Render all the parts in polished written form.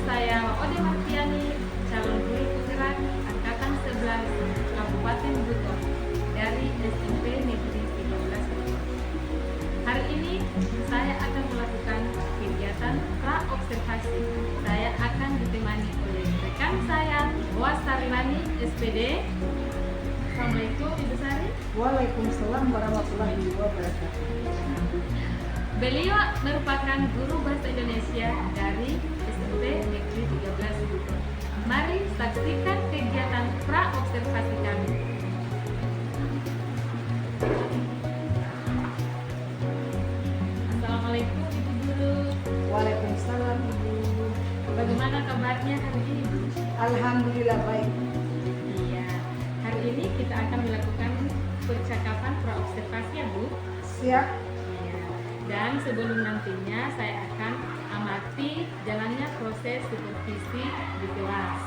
saya Ode Martiani, calon guru penggerak Angkatan 11 Kabupaten Buton dari SMP Negeri 13 Buton. Hari ini saya akan melakukan kegiatan pra-observasi. Saya akan ditemani oleh rekan saya, Boas Sarilani, SPD. Assalamualaikum Ibu Sari. Waalaikumsalam warahmatullahi wabarakatuh. Beliau merupakan guru bahasa Indonesia dari SMP Negeri 13 Buton. Mari saksikan kegiatan pra-observasi kami. Assalamualaikum Ibu Guru. Waalaikumsalam Ibu. Bagaimana kabarnya hari ini, Bu? Alhamdulillah baik. Iya, hari ini kita akan melakukan percakapan pra-observasi ya, Bu. Siap. Iya. Dan sebelum nantinya saya akan amati jalannya proses supervisi di kelas.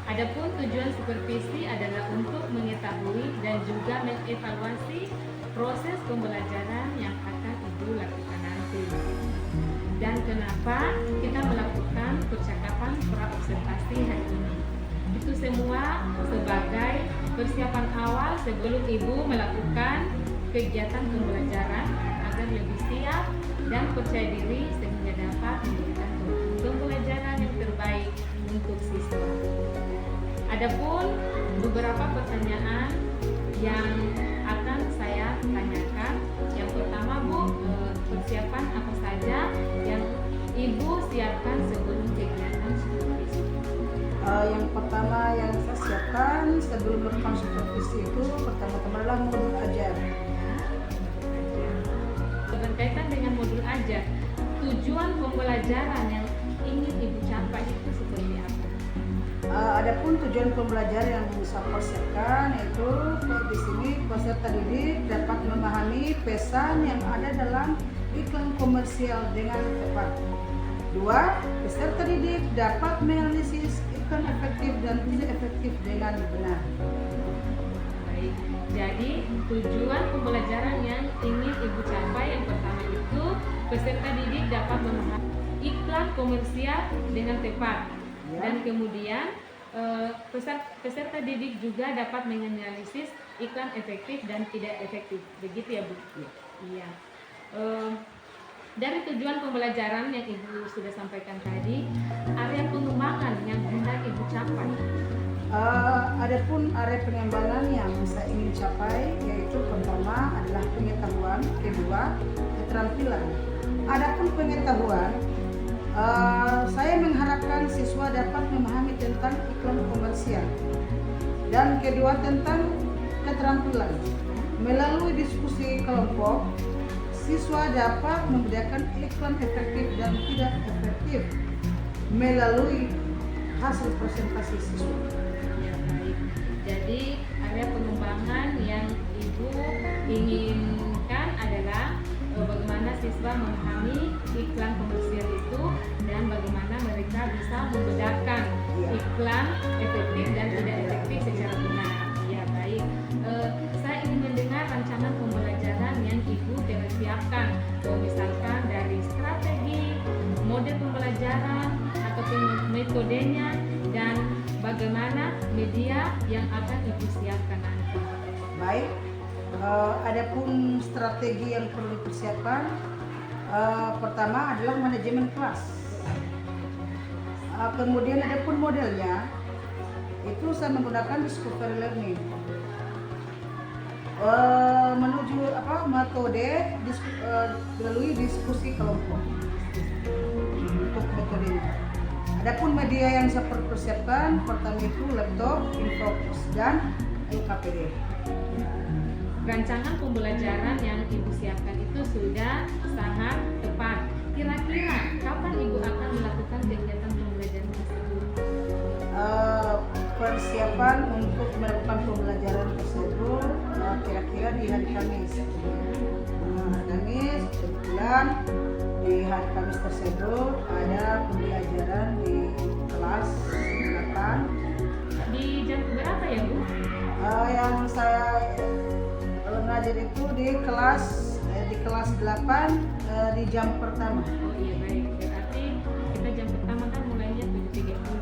Adapun tujuan supervisi adalah untuk mengetahui dan juga mengevaluasi proses pembelajaran yang akan Ibu lakukan nanti. Dan kenapa kita melakukan percakapan pra-observasi hari ini? Itu semua sebagai persiapan awal sebelum Ibu melakukan kegiatan pembelajaran agar lebih siap dan percaya diri sehingga dapat memberikan pembelajaran yang terbaik untuk siswa. Adapun beberapa pertanyaan yang akan saya tanyakan. Yang pertama, Bu, persiapan apa saja yang Ibu siapkan sebelum kegiatan supervisi? Yang pertama yang saya siapkan sebelum melakukan supervisi itu pertama-tama adalah modul ajar. Berkaitan dengan modul ajar, tujuan pembelajaran yang ingin Ibu capai itu seperti apa? Adapun tujuan pembelajaran yang saya persiapkan itu di sini peserta didik dapat memahami pesan yang ada dalam iklan komersial dengan tepat. 2. Peserta didik dapat menganalisis iklan efektif dan tidak efektif dengan benar. Baik, jadi tujuan pembelajaran yang ingin Ibu capai yang pertama itu peserta didik dapat memahami iklan komersial dengan tepat. Ya. Dan kemudian peserta didik juga dapat menganalisis iklan efektif dan tidak efektif. Begitu ya, Bu? Ya. Iya. Dari tujuan pembelajaran yang Ibu sudah sampaikan tadi, area pengembangan yang hendak Ibu capai. Adapun area pengembangan yang saya ingin capai yaitu pertama adalah pengetahuan, kedua keterampilan. Adapun pengetahuan, saya mengharapkan siswa dapat memahami tentang iklan komersial dan kedua tentang keterampilan. Melalui diskusi kelompok, siswa dapat membedakan iklan efektif dan tidak efektif melalui hasil presentasi siswa. Ya, baik. Jadi area pengembangan yang Ibu inginkan adalah bagaimana siswa memahami iklan komersial itu dan bagaimana mereka bisa membedakan iklan efektif dan tidak efektif secara benar. Ya, baik. Saya ingin mendengar rancangan pembelajaran yang Ibu telah siapkan, misalkan dari strategi, model pembelajaran ataupun metodenya dan bagaimana media yang akan Ibu siapkan nanti. Baik, adapun strategi yang perlu dipersiapkan, pertama adalah manajemen kelas. Kemudian adapun modelnya, itu saya menggunakan discovery learning. Menuju metode melalui diskusi kelompok untuk metodenya. Adapun media yang saya persiapkan, pertama itu laptop, infocus dan LKPD. Rancangan pembelajaran yang Ibu siapkan itu sudah sangat tepat. Kira-kira kapan Ibu akan melakukan kegiatan pembelajaran tersebut? Persiapan untuk melakukan pembelajaran tersebut kira-kira di hari Kamis. Kamis, kebetulan di hari Kamis tersebut ada pembelajaran di kelas 8. Di jam berapa ya, Bu? Yang saya ngajar itu di kelas 8 di jam pertama. Oh iya, baik. Berarti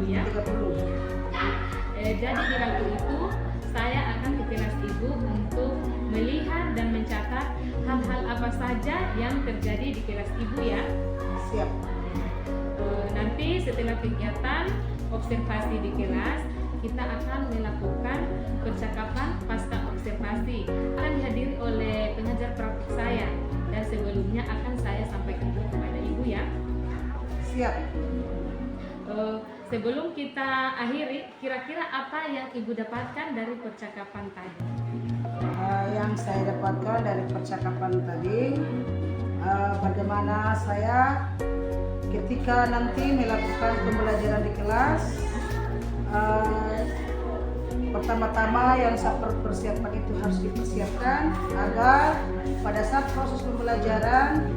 Bu ya. 30. Jadi di waktu itu saya akan ke kelas Ibu untuk melihat dan mencatat hal-hal apa saja yang terjadi di kelas Ibu ya. Siap. Nanti setelah kegiatan observasi di kelas, kita akan melakukan percakapan pasca observasi. Akan dihadiri oleh pengajar praktik saya dan sebelumnya akan saya sampaikan dulu kepada Ibu ya. Siap. Sebelum kita akhiri, kira-kira apa yang Ibu dapatkan dari percakapan tadi? Yang saya dapatkan dari percakapan tadi, bagaimana saya ketika nanti melakukan pembelajaran di kelas, pertama-tama yang saya persiapkan itu harus dipersiapkan agar pada saat proses pembelajaran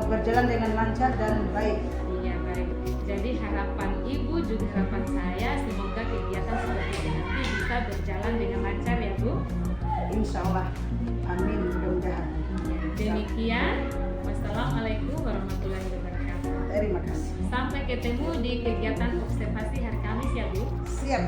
berjalan dengan lancar dan baik. Iya, baik. Jadi harapan Ibu juga harapan saya, semoga kegiatan seperti ini nanti bisa berjalan dengan lancar ya Bu. Insya Allah. Amin. Mudah-mudahan. Demikian. Wassalamualaikum warahmatullahi wabarakatuh. Terima kasih. Sampai ketemu di kegiatan observasi hari Kamis ya Bu. Siap.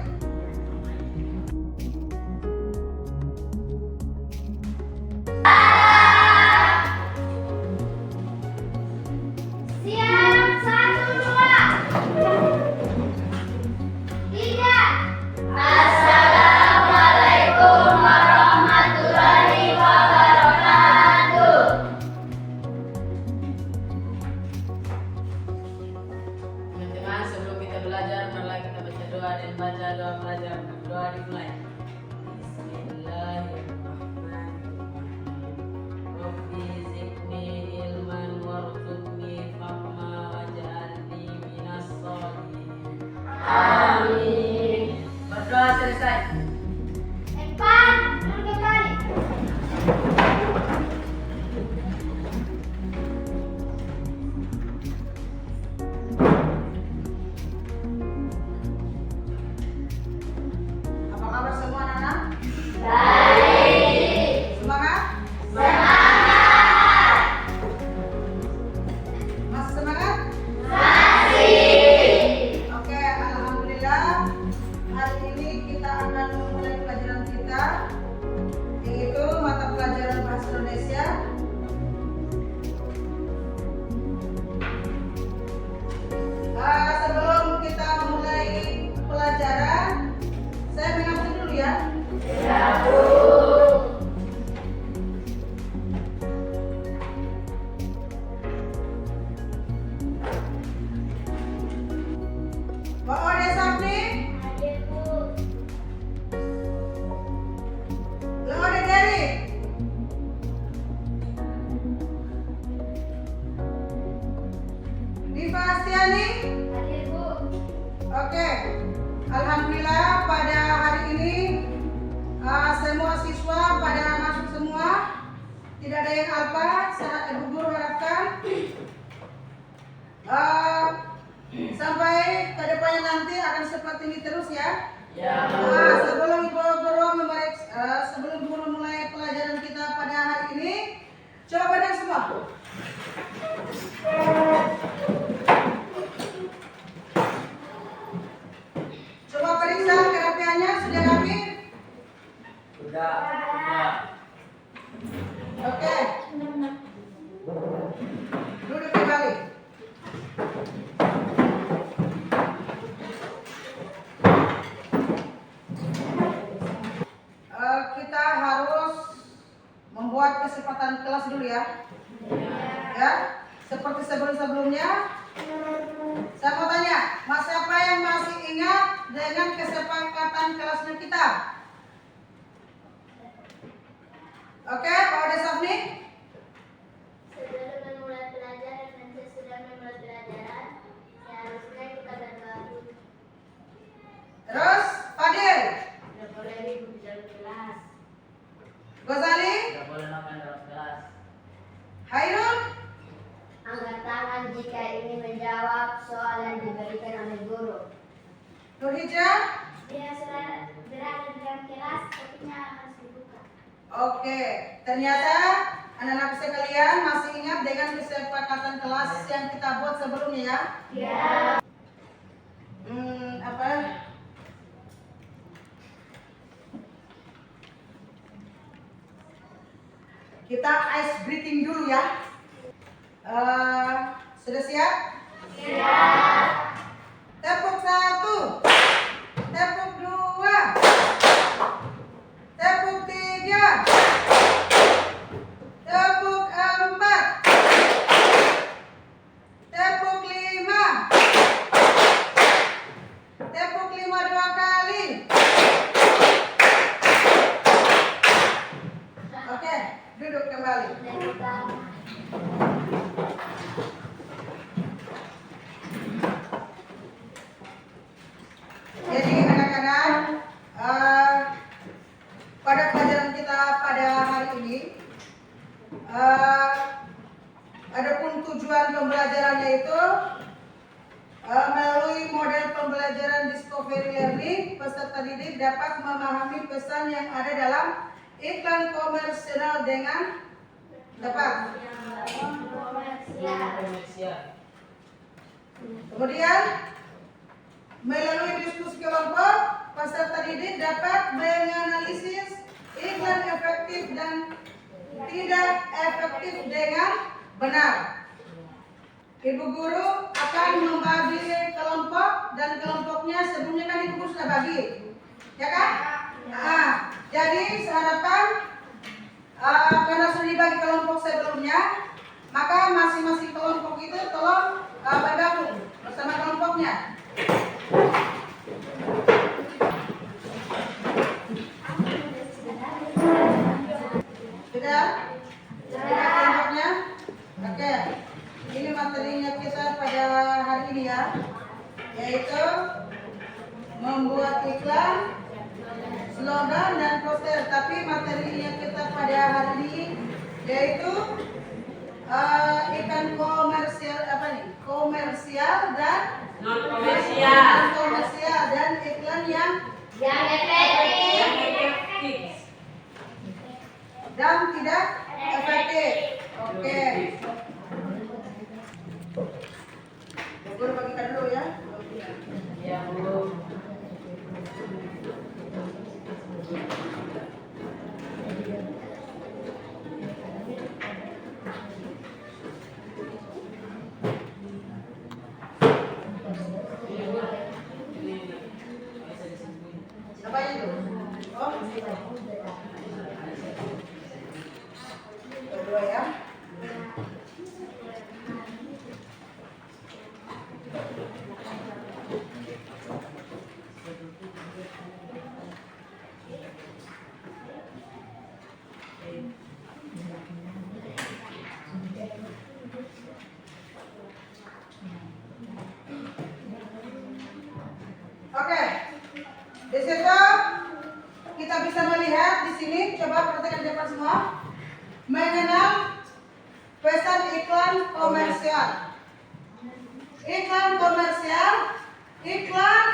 Teman-teman, sebelum kita belajar, marilah kita baca doa dan baca doa pelajaran. Doa dimulai. Bismillahirrahmanirrahim. Rabbi zidni ilman warzuqni fahma waj'alni minas sholihin. Amin. Berdoa selesai. Apa kabar semua anak-anak? Baik. Semangat? Masih semangat? Oke, alhamdulillah. Hari ini kita akan memulai pelajaran kita, yaitu mata pelajaran bahasa Indonesia. Sebelum kita memulai pelajaran, saya mengatur dulu ya. Pak Ode Sapni, Lo Ode Dery, Diva Astiani. Oke, alhamdulillah pada hari ini semua siswa pada masuk semua, tidak ada yang alpa. Ibu guru harapkan sampai ke depannya nanti akan seperti ini terus ya. Sebelum ibu guru mulai pelajaran kita pada hari ini, coba badan semua. Coba periksa kerapiannya sudah rapi? Sudah. Oke. Duduk kembali. Kita harus membuat kesempatan kelas dulu ya. Ya, seperti sebelumnya. Saya mau tanya, siapa yang masih ingat dengan kesepakatan kelasnya kita? Oke, Pak Ode Sapni. Sebelum memulai pelajaran dan sesudah memulai pelajaran, seharusnya kita berdoa dulu. Terus, Fadil, Tidak boleh ribut di dalam kelas. Gozali, Tidak boleh makan dalam kelas. Hairul, Angkat tangan jika ingin menjawab soal yang diberikan oleh guru. Nurhija. Dia sudah berada di dalam kelas, kopinya harus dibuka. Oke, ternyata anak-anak sekalian masih ingat dengan kesepakatan kelas yang kita buat sebelumnya ya? Ya. Kita ice breathing dulu ya. Sudah siap? Siap. Tepuk 1, tepuk 2, tepuk 3, tepuk 4, tepuk 5, tepuk 5 2 kali. Oke, duduk kembali. Jadi anak-anak, pada pelajaran kita pada hari ini, adapun tujuan pembelajarannya itu melalui model pembelajaran discovery learning, peserta didik dapat memahami pesan yang ada dalam iklan komersial dengan tepat. Kemudian melalui diskusi kelompok, peserta didik dapat menganalisis iklan efektif dan tidak efektif dengan benar. Ibu guru akan membagi kelompok dan kelompoknya sebelumnya kan ibu guru sudah bagi, ya kan? Nah, jadi saya harapkan karena sudah dibagi kelompok sebelumnya, maka masing-masing kelompok itu tolong bergabung bersama kelompoknya. Sudah? Sudah kelompoknya? Oke. Ini materinya kita pada hari ini ya, yaitu membuat iklan, slogan dan poster. Tapi materinya kita pada hari ini yaitu iklan komersial komersial dan non komersial dan iklan yang efektif dan tidak efektif. Oke. Guru bagikan dulu ya. Ya, Bu. Apa itu? Oh, kedua ya. Oke, di situ kita bisa melihat di sini. Coba perhatikan di depan semua. Mengenal pesan iklan komersial. Iklan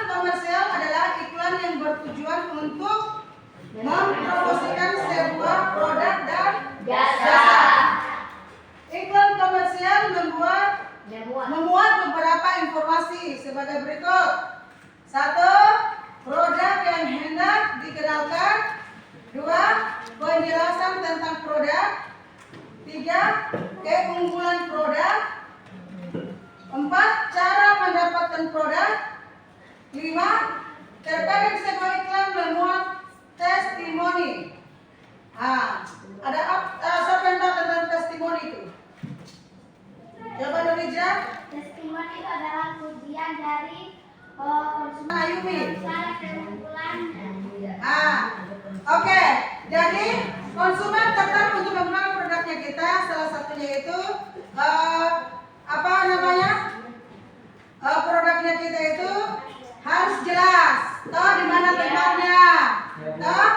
komersial adalah iklan yang bertujuan untuk mempromosikan sebuah produk dan jasa. Iklan komersial memuat beberapa informasi sebagai berikut. 1. Produk yang hendak dikenalkan. 2. Penjelasan tentang produk. 3. Keunggulan produk. 4. Cara mendapatkan produk. 5. Terkadang sebuah iklan memuat testimoni. Ada siapa yang tahu tentang testimoni itu? Coba Nurija. Testimoni itu adalah pujian dari konsumen Ayumi. keunggulan. Oke. Jadi konsumen tertarik untuk menggunakan produknya kita. Salah satunya itu apa namanya? Produknya kita itu harus jelas. Toh di mana tempatnya? Toh.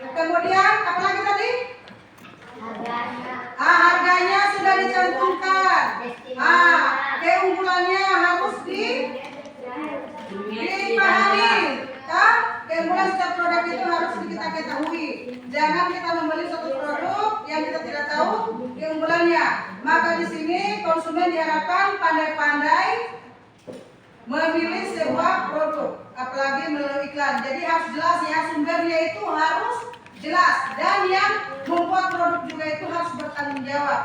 Kemudian apa lagi tadi? Harganya sudah dicantumkan. Keunggulannya harus dipahami. Keunggulan setiap produk itu harus kita ketahui. Jangan kita membeli suatu produk yang kita tidak tahu keunggulannya. Maka di sini konsumen diharapkan pandai-pandai memilih sebuah produk, apalagi melalui iklan. Jadi harus jelas ya, sumbernya itu harus jelas, dan yang membuat produk produk juga itu harus bertanggung jawab.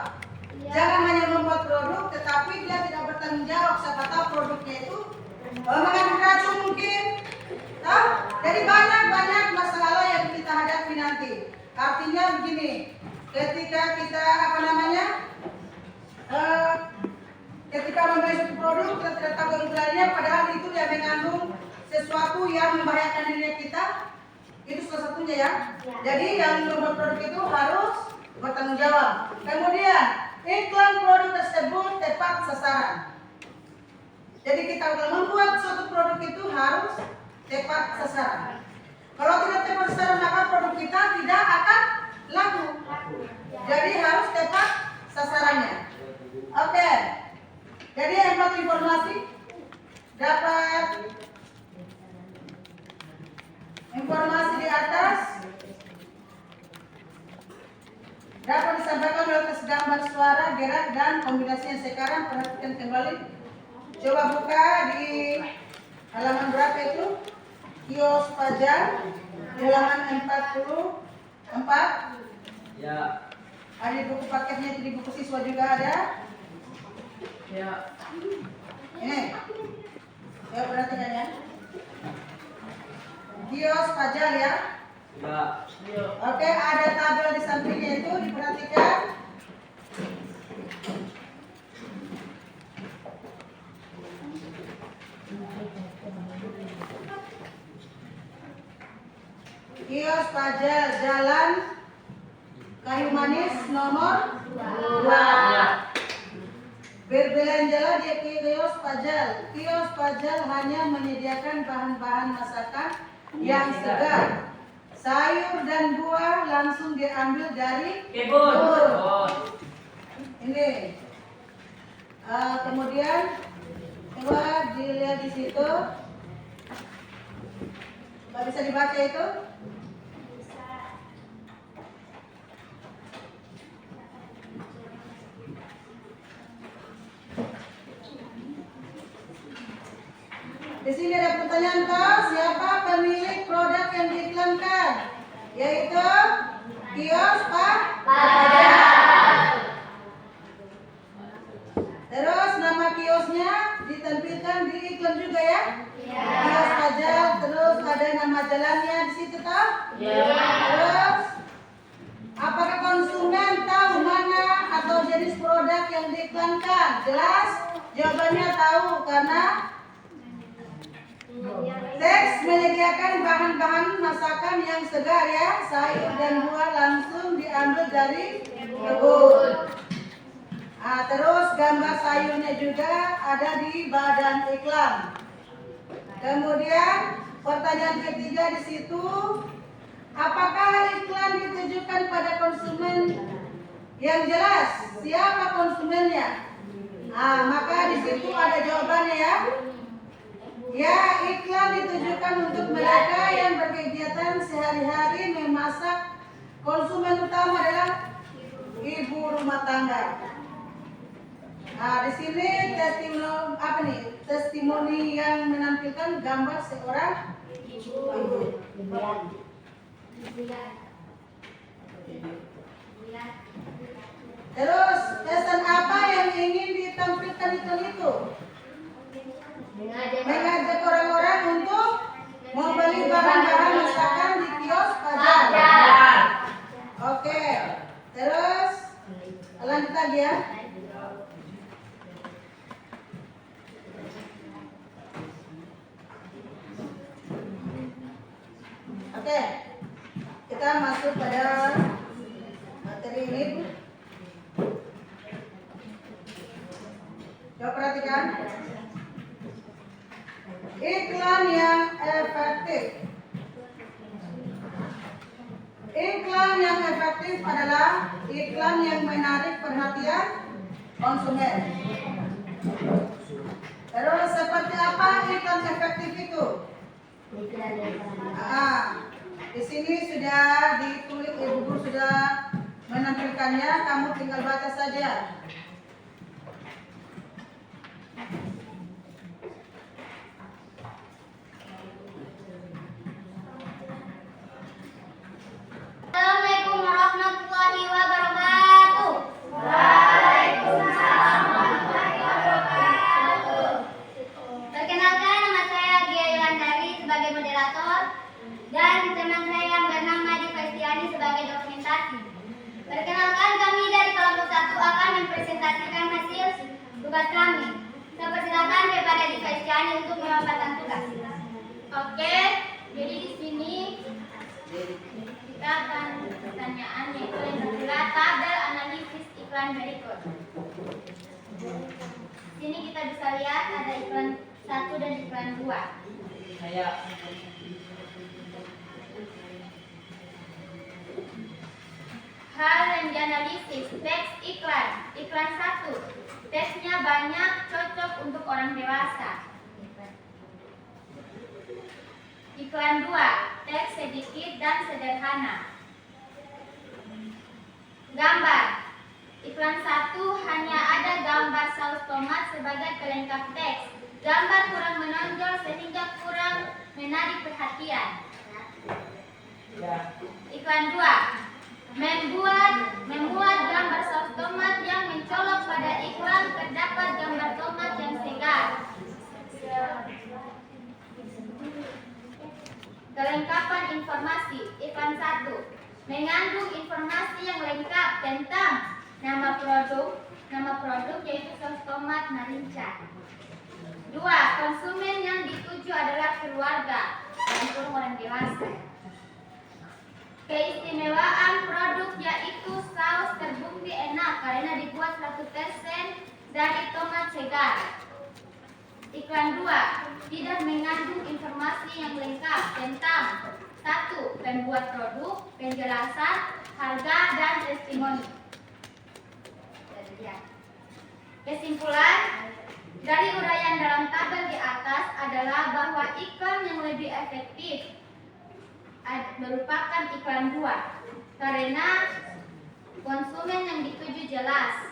Jangan hanya membuat produk tetapi dia tidak bertanggung jawab. Siapa tahu produknya itu mengandung racun mungkin. Tahu? Jadi banyak masalah yang kita hadapi nanti. Artinya begini, ketika kita ketika membeli suatu produk kita tidak tahu keunggulannya, padahal itu dia mengandung sesuatu yang membahayakan diri kita. Itu salah satunya ya. Jadi yang membuat produk itu harus bertanggung jawab. Kemudian iklan produk tersebut tepat sasaran. Jadi kita kalau membuat suatu produk itu harus tepat sasaran. Kalau tidak tepat sasaran maka produk kita tidak akan laku. Jadi harus tepat sasarannya. Oke. Jadi empat informasi dapat informasi di atas dapat disampaikan melalui tes gambar suara, gerak, dan kombinasinya. Sekarang perhatikan kembali. Coba buka di halaman berapa itu? Kios pajak di halaman 44. Ya. Ada di buku paketnya, itu di buku siswa juga ada. Ya. Ini. Ya perhatikan ya. Kios pajak ya. Ya. Oke, ada tabel di sampingnya itu diperhatikan. Kios pajak Jalan Kayu Manis nomor 2. Berbelanjalah di kios pajak. Kios pajak hanya menyediakan bahan-bahan masakan yang segar. Sayur dan buah langsung diambil dari Kebun. Ini. Kemudian coba dilihat di situ. Nggak bisa dibaca itu? Di sini ada pertanyaan toh, siapa pemilik produk yang diiklankan? Yaitu kios pajak. Terus nama kiosnya ditampilkan di iklan juga ya? Kios pajak, terus ada nama jalannya di situ toh? Terus apakah konsumen tahu mana atau jenis produk yang diiklankan? Jelas? Jawabannya tahu karena teks menyediakan bahan-bahan masakan yang segar ya, sayur dan buah langsung diambil dari kebun. Terus gambar sayurnya juga ada di badan iklan. Kemudian pertanyaan ketiga di situ, apakah iklan ditujukan pada konsumen yang jelas? Siapa konsumennya? Maka di situ ada jawabannya ya. Ya, iklan ditujukan untuk mereka yang berkegiatan sehari-hari memasak. Konsumen utama adalah ibu rumah tangga. Di sini testimoni yang menampilkan gambar seorang ibu. Terus pesan apa yang ingin ditampilkan itu? Mengajak orang-orang untuk membeli bahan-bahan masakan di kios pajak. Oke. Terus lanjut lagi ya. Oke. Kita masuk pada materi ini. Coba perhatikan. Iklan yang efektif. Iklan yang efektif adalah iklan yang menarik perhatian konsumen. Terus seperti apa iklan efektif itu? Di sini sudah ditulis, Ibu Guru sudah menampilkannya, kamu tinggal baca saja. Assalamualaikum warahmatullahi wabarakatuh. tugas kami. Saya persilakan kepada Diva Istiani untuk memaparkan tugas. Oke, jadi di sini kita akan pertanyaan yaitu yang kedua, tabel analisis iklan berikut. Sini kita bisa lihat ada iklan 1 dan iklan 2. Saya Hal yang dianalisis, teks iklan. Iklan 1, teksnya banyak, cocok untuk orang dewasa. Iklan 2, teks sedikit dan sederhana. Gambar. Iklan 1 hanya ada gambar saus tomat sebagai pelengkap teks. Gambar kurang menonjol sehingga kurang menarik perhatian. Iklan 2, membuat gambar saus tomat yang mencolok pada iklan, terdapat gambar tomat yang segar. Kelengkapan informasi. Iklan 1 mengandung informasi yang lengkap tentang nama produk yaitu saus tomat Marinca. 2. Konsumen yang dituju adalah keluarga dan orang dewasa. Keistimewaan produk yaitu saus terbukti enak karena dibuat 100% dari tomat segar. Iklan 2 tidak mengandung informasi yang lengkap tentang 1. Pembuat produk, penjelasan, harga, dan testimoni. Kesimpulan dari uraian dalam tabel di atas adalah bahwa iklan yang lebih efektif merupakan iklan 2 karena konsumen yang dituju jelas,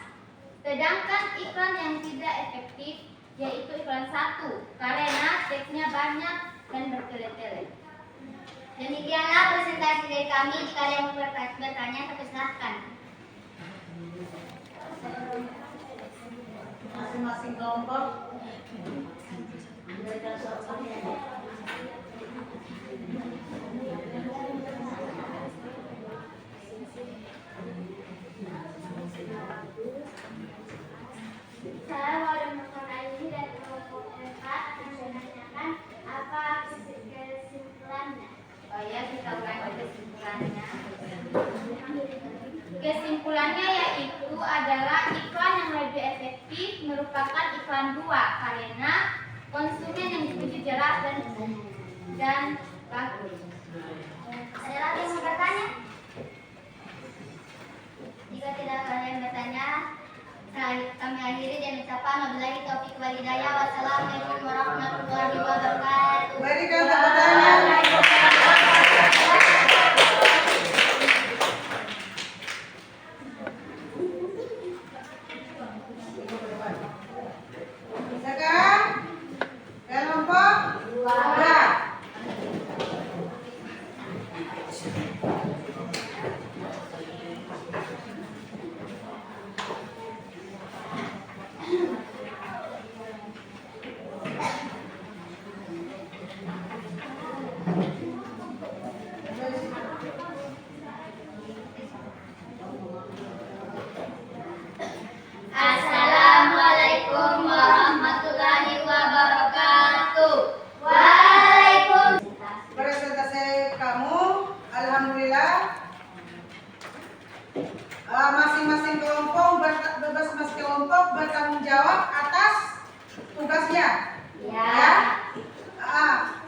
sedangkan iklan yang tidak efektif yaitu iklan 1 karena teksnya banyak dan bertele-tele. Demikianlah presentasi dari kami. Jika ada yang bertanya, silakan. Masing-masing kelompok memberikan suatu. Saya mau mengenai ini dan kelompok 4 akan menanyakan apa kesimpulannya. Oh ya, kita ulangi kesimpulannya. Kesimpulannya yaitu adalah iklan yang lebih efektif merupakan iklan 2 karena konsumen yang dituju jelas dan bagus. Ada lagi yang mau bertanya? Jika tidak ada yang bertanya, kami akhiri dan ucapan wabillahi taufiq wal hidayah. Wassalamualaikum warahmatullahi wabarakatuh. Berikan tepuk tangan. Sekarang kelompok 2. Assalamualaikum warahmatullahi wabarakatuh. Waalaikumsalam. Presentasi kamu, alhamdulillah. Masing-masing kelompok bertanggung jawab atas tugasnya. Ya.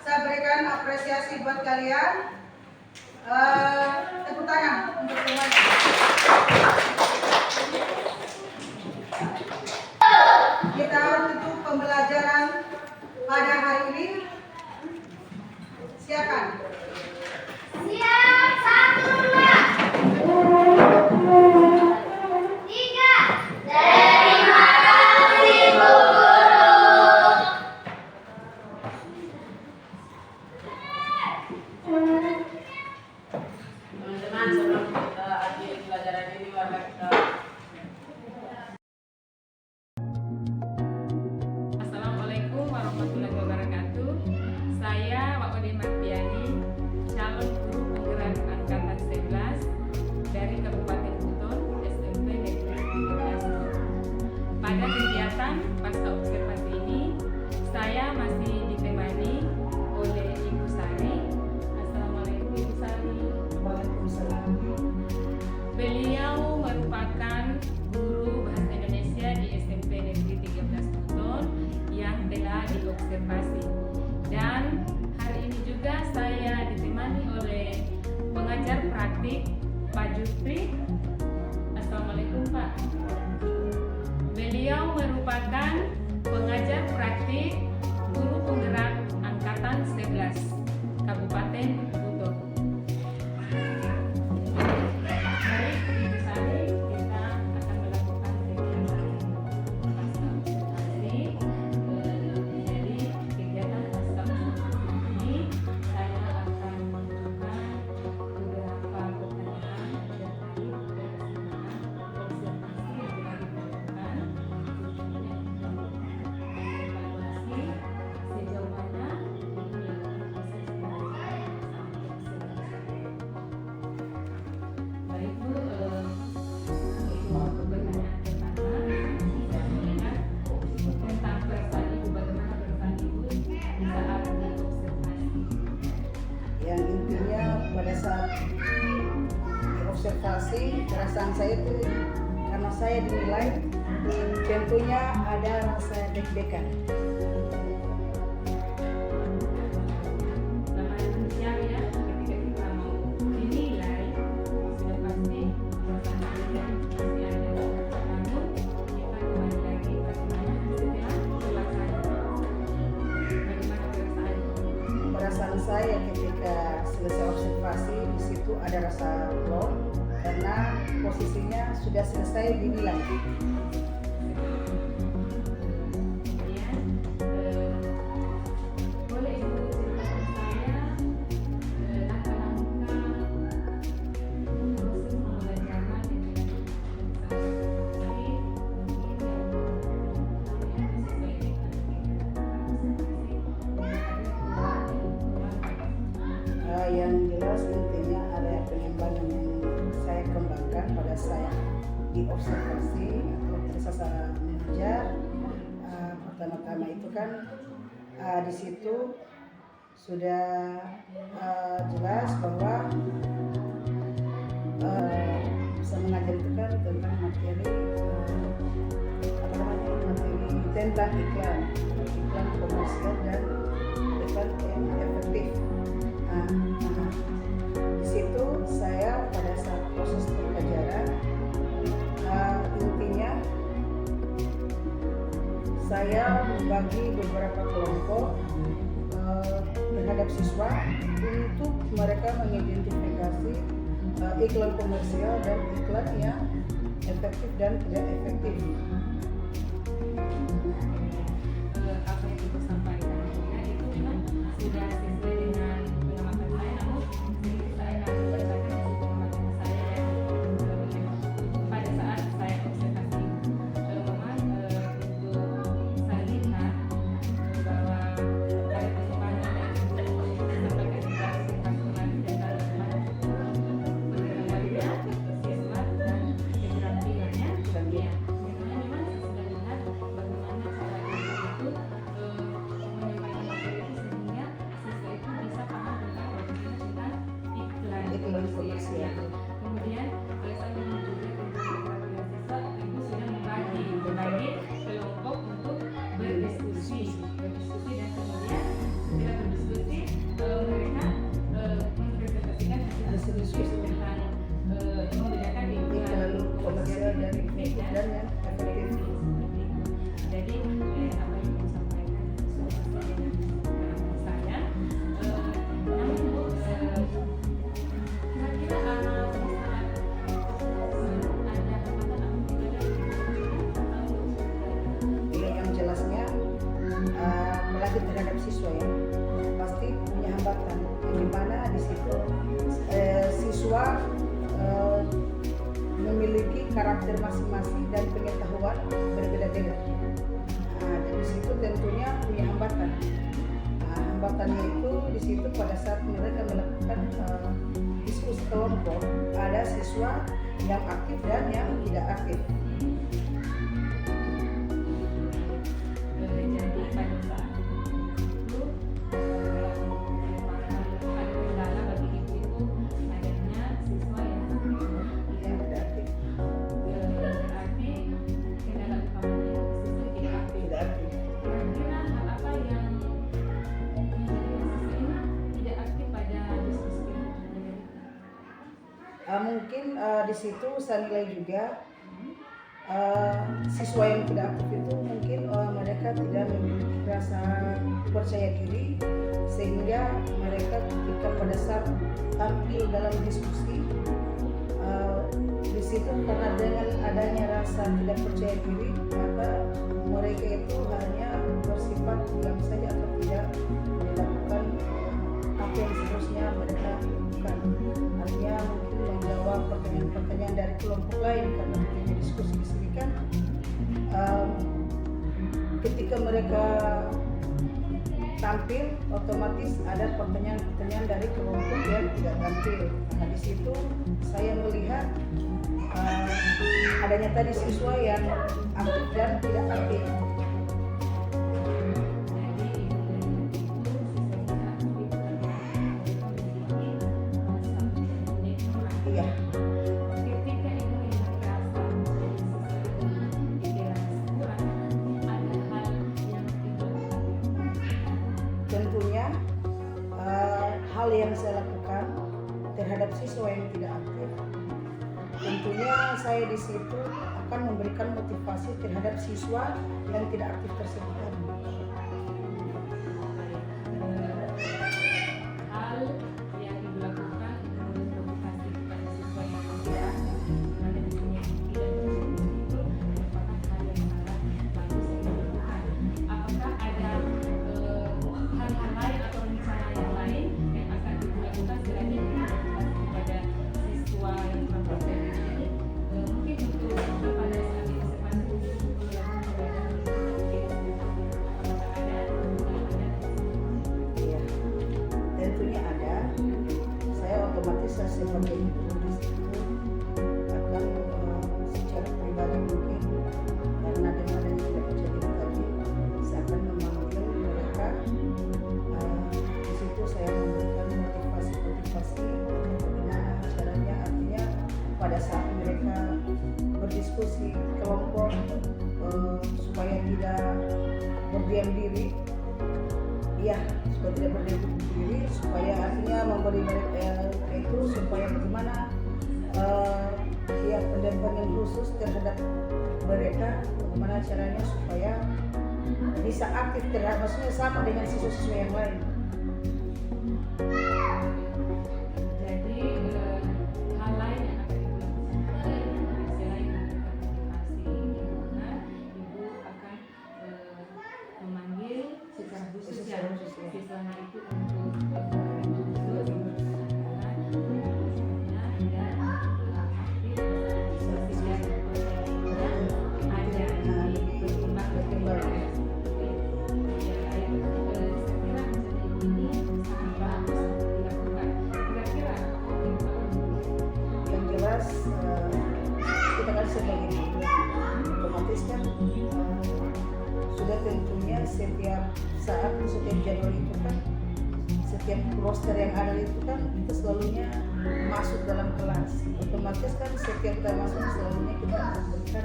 Saya berikan apresiasi buat kalian. Tepuk tangan untuk semuanya. Kita harus tutup pembelajaran pada hari ini. Silakan. Siap, 1, 2, 3. Terima kasih Bu Guru. pengajar praktik Pak Jupri. Assalamualaikum Pak. Beliau merupakan pengajar praktik guru penggerak angkatan 11 Kabupaten Buton. Mari Ibu Sari, kita akan melakukan kegiatan pasca observasi. Jadi kegiatan pasca observasi ini saya akan menunjukkan beberapa pertanyaan dari pelaksanaan observasi yang telah dilakukan. Evaluasi sejauh mana dilakukan proses belajar sampai observasi. Baik Bu, untuk pertanyaan pertama, saya mengingat tentang perasaan Ibu, bagaimana perasaan Ibu saat diobservasi. Yang intinya pada saat observasi perasaan saya itu karena saya dinilai tentunya ada rasa deg-degan. Namanya manusia ya, ketika kita mau dinilai sudah pasti perasaan kita pasti ada. Namun kita kembali lagi bagaimana setelah pelaksanaan, bagaimana perasaan Perasaan saya ketika selesai observasi di situ ada rasa plong karena posisinya sudah selesai dinilai. kemudian boleh Ibu ceritakan saya langkah-langkah proses pembelajaran yang dilakukan observasi Yang jelas intinya ada pengembangan yang saya kembangkan pada saya di observasi atau tersasa mengajar. Pertama-tama itu kan di situ sudah jelas bahwa bisa mengajar itu kan tentang materi materi tentang iklan komersial dan iklan yang efektif. Di situ saya pada saat proses pembelajaran intinya saya membagi beberapa kelompok terhadap siswa untuk mereka mengidentifikasi iklan komersial dan iklan yang efektif dan tidak efektif. Apa yang Ibu sampaikan ya, itu memang sudah sesuai dengan pengamatan saya, namun sedikit saya akan membacakan dari pengamatan saya ya. Pada saat saya observasi memang untuk saya lihat bahwa dari perkembangan yang disampaikan di dalam kemarin tentang perkembangannya siswa dan keterampilannya ya. Memang saya sudah lihat bagaimana cara itu menyampaikan materi itu sehingga siswa itu bisa paham tentang bagaimana tentang iklan komersial. Kemudian saya juga tentang keterampilan siswa, ibu sudah membagi kelompok untuk berdiskusi dan kemudian setelah berdiskusi mereka mempresentasikan hasil diskusi tentang membedakan iklan Komersial dan efektif dan yang efektif. Jadi apa yang Ibu sampaikan sesuai dengan saya. Namun Bu, kira-kira pada saat ada hambatan atau tidak Yang jelasnya melatih terhadap siswa ya pasti punya hambatan di mana di situ siswa memiliki karakter masing-masing dan pengetahuan berbeda-beda. Dari situ tentunya punya hambatan. Hambatannya itu di situ pada saat mereka melakukan diskusi kelompok ada siswa yang aktif dan yang tidak aktif. jadi pada saat itu ada kendala bagi ibu itu adanya siswa yang Yang tidak aktif. berarti kendala utamanya siswa tidak aktif. Tidak aktif. Kira-kira hal apa yang menjadikan siswa ini tidak aktif pada diskusi kelompok? Mungkin di situ saya nilai juga siswa yang tidak aktif itu mungkin mereka tidak memiliki rasa percaya diri, sehingga mereka ketika pada saat tampil dalam diskusi di situ karena dengan adanya rasa tidak percaya diri, maka mereka itu hanya bersifat diam saja atau tidak melakukan apa yang seharusnya mereka lakukan. Artinya mungkin menjawab pertanyaan-pertanyaan dari kelompok lain, karena ketika diskusi di sini kan ketika mereka tampil otomatis ada pertanyaan-pertanyaan dari kelompok yang tidak tampil. Nah di situ saya melihat adanya tadi siswa yang aktif dan tidak aktif. Iya. Ketika ibu yang merasa kurang, ada hal yang Tentunya hal yang saya lakukan terhadap siswa yang tidak aktif, tentunya saya di situ akan memberikan motivasi terhadap siswa yang tidak aktif tersebut. hal yang ibu lakukan untuk motivasi kepada siswa yang tidak aktif, dimana di sini tidak itu merupakan hal yang sangat bagus yang ibu lakukan. Apakah ada hal-hal lain atau rencana yang lain yang akan ibu lakukan selain itu motivasi kepada siswa yang kurang percaya diri ini? Mungkin untuk pada saat ini sepatu Iya, tentunya ada. Saya otomatis saya sebagai guru di situ akan secara pribadi mungkin karena dengan adanya tidak percaya diri tadi, saya akan memanggil mereka. Di situ saya memberikan motivasi bagaimana caranya, artinya pada saat mereka berdiskusi kelompok supaya tidak berdiam diri. Iya, supaya tidak berdiam diri, supaya artinya memberi mereka itu supaya bagaimana pendampingan khusus terhadap mereka, bagaimana caranya supaya bisa aktif terhadap, maksudnya sama dengan siswa-siswa yang lain. Jadi hal lain yang akan ibu lakukan selain memberikan motivasi lingkungan, ibu akan memanggil secara khusus ya siswanya itu untuk Yang jelas kita kan sebagai guru otomatis kan sudah tentunya setiap saat, setiap jadwal itu kan, setiap roster yang ada itu kan kita selalunya masuk dalam kelas, otomatis kan setiap kita masuk selalunya kita memberikan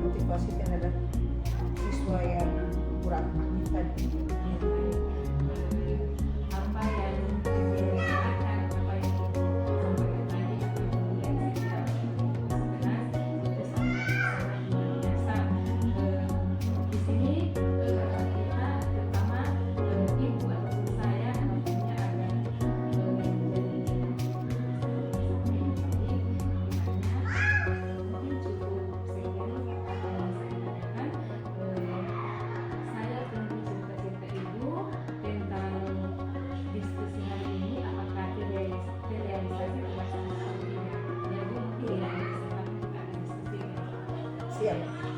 motivasi terhadap siswa yang kurang aktif tadi. apa yang diberikan, apa yang disampaikan tadi itu sebenarnya itu sangat luar biasa. Di sini kita terutama ibu ataupun saya nantinya akan menjadi mungkin cukup sekian apa yang saya katakan. Saya tunggu cerita-cerita ibu tentang diskusi hari ini, apakah terrealisasi pelaksanaan ini. Jadi mungkin ya, kesempatan kita akan diskusi. Siap.